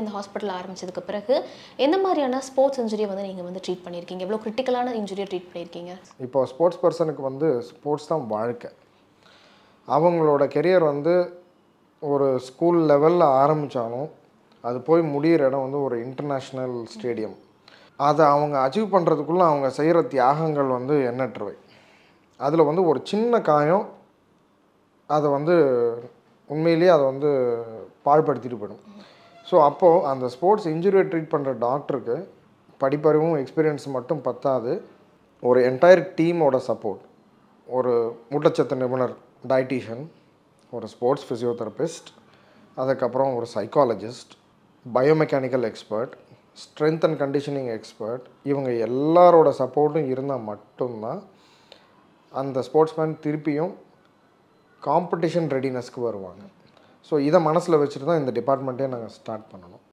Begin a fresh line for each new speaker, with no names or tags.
இந்த ஹாஸ்பிட்டல் ஆரம்பிச்சதுக்கு பிறகு எந்த மாதிரியான ஸ்போர்ட்ஸ் இன்ஜுரியை வந்து நீங்க வந்து ட்ரீட் பண்ணியிருக்கீங்க? எவ்வளோ கிரிட்டிக்கலான இன்ஜுரியை ட்ரீட் பண்ணியிருக்கீங்க?
இப்போ ஸ்போர்ட்ஸ் பர்சனுக்கு வந்து ஸ்போர்ட்ஸ் தான் வாழ்க்கை. அவங்களோட கெரியர் வந்து ஒரு ஸ்கூல் லெவலில் ஆரம்பித்தாலும் அது போய் முடிகிற இடம் வந்து ஒரு இன்டர்நேஷ்னல் ஸ்டேடியம். அதை அவங்க அச்சீவ் பண்ணுறதுக்குள்ளே அவங்க செய்கிற தியாகங்கள் வந்து எண்ணற்றவை. அதில் வந்து ஒரு சின்ன காயம் அதை வந்து உண்மையிலேயே அதை வந்து பாழ்படுத்திட்டு போயிடும். ஸோ அப்போது அந்த ஸ்போர்ட்ஸ் இன்ஜுரியை ட்ரீட் பண்ணுற டாக்டருக்கு படிப்பறிவும் எக்ஸ்பீரியன்ஸ் மட்டும் பத்தாது, ஒரு என்டையர் டீமோட சப்போர்ட், ஒரு ஊட்டச்சத்து நிபுணர், டயட்டீஷியன், ஒரு ஸ்போர்ட்ஸ் ஃபிசியோதெரபிஸ்ட், அதுக்கப்புறம் ஒரு psychologist, biomechanical expert, strength and conditioning expert, இவங்க எல்லாரோட சப்போர்ட்டும் இருந்தால் மட்டும்தான் அந்த ஸ்போர்ட்ஸ்மேன் திருப்பியும் காம்படிஷன் ரெடினஸ்க்கு வருவாங்க. ஸோ இதை மனசில் வச்சுட்டு தான் இந்த டிபார்ட்மெண்ட்டே நாங்கள் ஸ்டார்ட் பண்ணணும்.